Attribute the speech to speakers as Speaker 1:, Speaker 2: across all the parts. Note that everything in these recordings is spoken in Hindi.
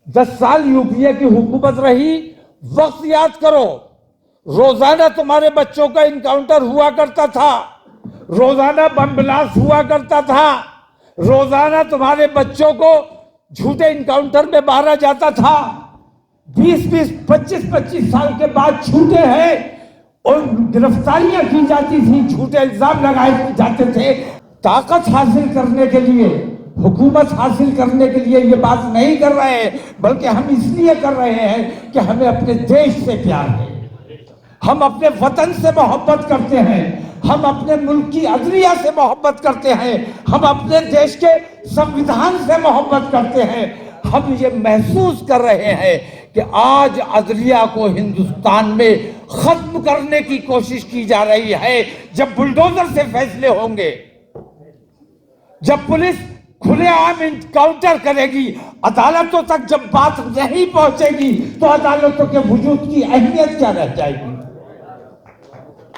Speaker 1: 10 साल यूपीए की हुकूमत रही, वक्त याद करो। रोजाना तुम्हारे बच्चों का इनकाउंटर हुआ करता था, रोजाना बम ब्लास्ट हुआ करता था, रोजाना तुम्हारे बच्चों को झूठे इनकाउंटर में मारा जाता था। 20-20, 25-25 साल के बाद छूटे हैं और गिरफ्तारियां की जाती थी, झूठे इल्जाम लगाए जाते थे। ताकत हासिल करने के लिए, हुकूमत हासिल करने के लिए ये बात नहीं कर रहे हैं, बल्कि हम इसलिए कर रहे हैं कि हमें अपने देश से प्यार है, हम अपने वतन से मोहब्बत करते हैं, हम अपने मुल्क की अदलिया से मोहब्बत करते हैं, हम अपने देश के संविधान से मोहब्बत करते हैं। हम ये महसूस कर रहे हैं कि आज अदलिया को हिंदुस्तान में खत्म करने की कोशिश की जा रही है। जब बुलडोजर से फैसले होंगे, जब पुलिस खुलेआम इनकाउंटर करेगी, अदालतों तक जब बात नहीं पहुंचेगी, तो अदालतों के वजूद की अहमियत क्या रह जाएगी।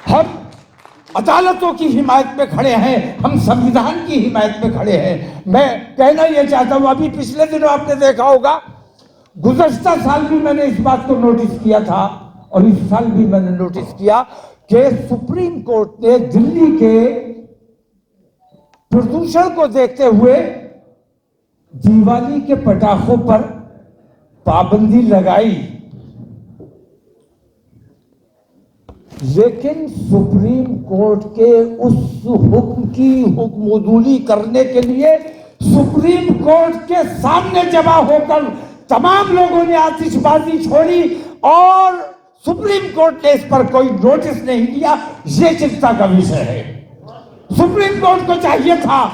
Speaker 1: हम अदालतों की हिमायत में खड़े हैं, हम संविधान की हिमायत में खड़े हैं। मैं कहना यह चाहता हूं, अभी पिछले दिनों आपने देखा होगा, गुज़श्ता साल भी मैंने इस बात को नोटिस किया था और इस साल भी मैंने नोटिस किया कि सुप्रीम कोर्ट ने दिल्ली के प्रदूषण को देखते हुए दिवाली के पटाखों पर पाबंदी लगाई, लेकिन सुप्रीम कोर्ट के उस हुक्म की हुक्मदूली करने के लिए सुप्रीम कोर्ट के सामने जमा होकर तमाम लोगों ने आतिशबाजी छोड़ी और सुप्रीम कोर्ट ने इस पर कोई नोटिस नहीं लिया। ये चिंता का विषय है। सुप्रीम कोर्ट को चाहिए था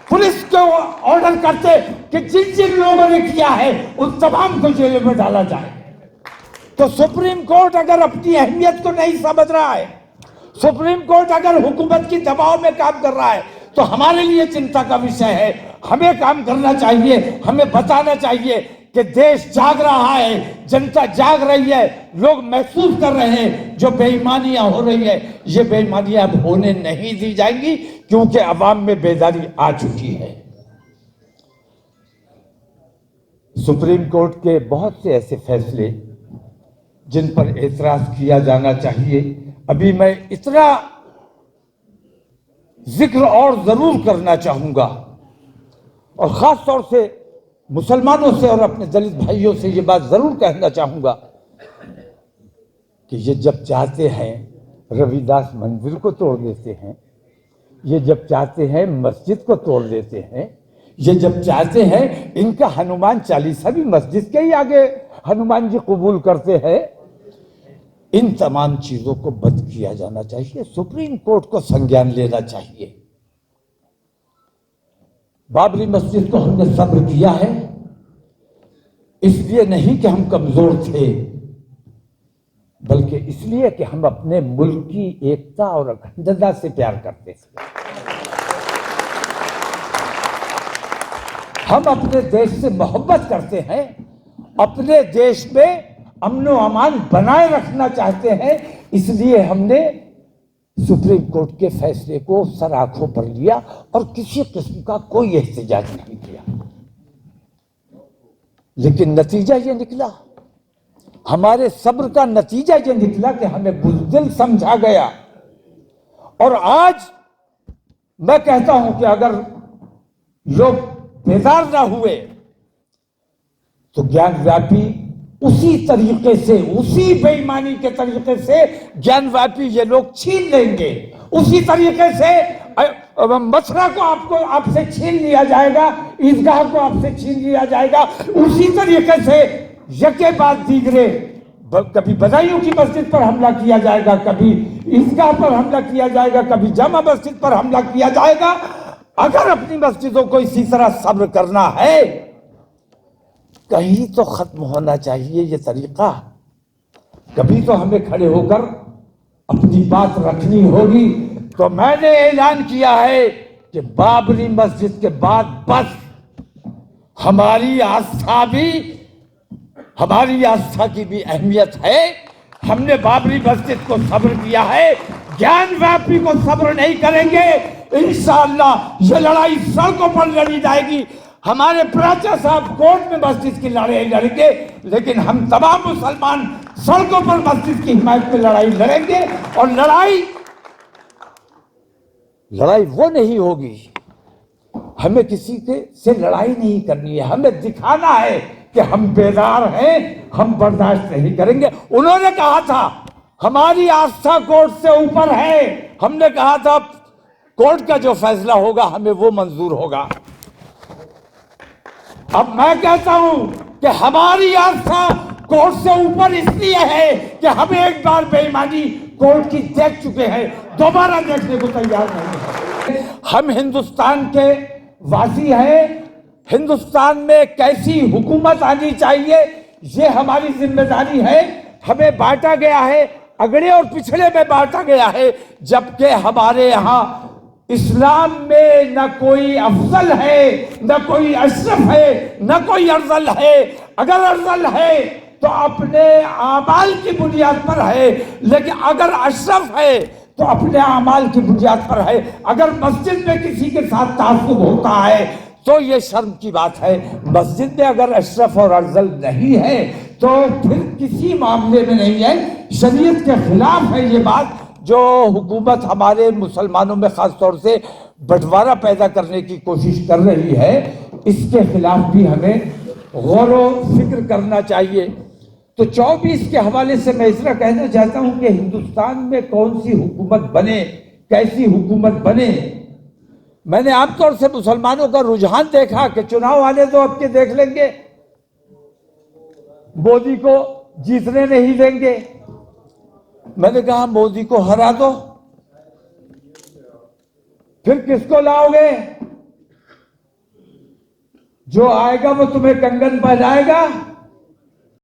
Speaker 1: पुलिस को ऑर्डर करते कि जिन जिन लोगों ने किया है उन तमाम को जेल में डाला जाए। तो सुप्रीम कोर्ट अगर अपनी अहमियत को नहीं समझ रहा है, सुप्रीम कोर्ट अगर हुकूमत की दबाव में काम कर रहा है, तो हमारे लिए चिंता का विषय है। हमें काम करना चाहिए, हमें बताना चाहिए कि देश जाग रहा है, जनता जाग रही है, लोग महसूस कर रहे हैं जो बेईमानियां हो रही है, ये बेईमानियां अब होने नहीं दी जाएंगी, क्योंकि अवाम में बेदारी आ चुकी है। सुप्रीम कोर्ट के बहुत से ऐसे फैसले जिन पर एतराज किया जाना चाहिए, अभी मैं इतना जिक्र और जरूर करना चाहूंगा और खास तौर से मुसलमानों से और अपने दलित भाइयों से ये बात जरूर कहना चाहूंगा कि ये जब चाहते हैं रविदास मंदिर को तोड़ देते हैं, ये जब चाहते हैं मस्जिद को तोड़ देते हैं, ये जब चाहते हैं इनका हनुमान चालीसा भी मस्जिद के ही आगे हनुमान जी कबूल करते हैं। इन तमाम चीजों को बंद किया जाना चाहिए, सुप्रीम कोर्ट को संज्ञान लेना चाहिए। बाबरी मस्जिद को हमने सब्र किया है, इसलिए नहीं कि हम कमजोर थे, बल्कि इसलिए कि हम अपने मुल्क की एकता और अखंडता से प्यार करते थे। हम अपने देश से मोहब्बत करते हैं, अपने देश में अमन व अमान बनाए रखना चाहते हैं, इसलिए हमने सुप्रीम कोर्ट के फैसले को सर आंखों पर लिया और किसी किस्म का कोई एहतजाज नहीं किया। लेकिन नतीजा ये निकला, हमारे सब्र का नतीजा ये निकला कि हमें बुज़दिल समझा गया। और आज मैं कहता हूं कि अगर लोग बेदार ना हुए तो ज्ञानव्यापी उसी तरीके से, उसी बेईमानी के तरीके से ज्ञानव्यापी ये लोग छीन लेंगे, उसी तरीके से मसला को आपसे छीन लिया जाएगा, ईदगाह को आपसे छीन लिया जाएगा, उसी तरीके से यके बाद दीगरे, कभी बदायूं की मस्जिद पर हमला किया जाएगा, कभी ईदगाह पर हमला किया जाएगा, कभी जामा मस्जिद पर हमला किया जाएगा। अगर अपनी मस्जिदों को इसी तरह सब्र करना है, कहीं तो खत्म होना चाहिए ये तरीका, कभी तो हमें खड़े होकर अपनी बात रखनी होगी। तो मैंने ऐलान किया है कि बाबरी मस्जिद के बाद बस हमारी आस्था की भी अहमियत है। हमने बाबरी मस्जिद को सब्र किया है, ज्ञानव्यापी को सब्र नहीं करेंगे। इंशाअल्लाह ये लड़ाई सड़कों पर लड़ी जाएगी। हमारे प्राचा साहब कोर्ट में मस्जिद की लड़ाई लड़ेंगे, लेकिन हम तमाम मुसलमान सड़कों पर मस्जिद की हिमायत में लड़ाई लड़ेंगे। और लड़ाई वो नहीं होगी, हमें किसी के से लड़ाई नहीं करनी है, हमें दिखाना है कि हम बेदार हैं, हम बर्दाश्त नहीं करेंगे। उन्होंने कहा था हमारी आस्था कोर्ट से ऊपर है, हमने कहा था कोर्ट का जो फैसला होगा हमें वो मंजूर होगा। अब मैं कहता हूं कि हमारी आस्था कोर्ट से ऊपर इसलिए है कि हम एक बार बेईमानी कोर्ट की देख चुके हैं, दोबारा देखने को तैयार नहीं है। हम हिंदुस्तान के वासी हैं, हिंदुस्तान में कैसी हुकूमत आनी चाहिए ये हमारी जिम्मेदारी है। हमें बांटा गया है, अगड़े और पिछड़े में बांटा गया है, जबकि हमारे यहाँ इस्लाम में न कोई अफजल है, न कोई अशरफ है, न कोई अफजल है। अगर अफजल है तो अपने आमाल की बुनियाद पर है, लेकिन अगर अशरफ है तो अपने आमाल की बुनियाद पर है। अगर मस्जिद में किसी के साथ तासुब होता है तो ये शर्म की बात है। मस्जिद में अगर अशरफ और अफजल नहीं है तो फिर किसी मामले में नहीं है, शरीयत के खिलाफ है ये बात। जो हुकूमत हमारे मुसलमानों में खास तौर से बंटवारा पैदा करने की कोशिश कर रही है, इसके खिलाफ भी हमें गौर व फिक्र करना चाहिए। तो 24 के हवाले से मैं इसलिए कहना चाहता हूं कि हिंदुस्तान में कौन सी हुकूमत बने, कैसी हुकूमत बने। मैंने आमतौर से मुसलमानों का रुझान देखा कि चुनाव आने दो, अब के देख लेंगे, मोदी को जीतने नहीं देंगे। मैंने कहा मोदी को हरा दो, फिर किसको लाओगे? जो आएगा वो तुम्हें कंगन पहनाएगा,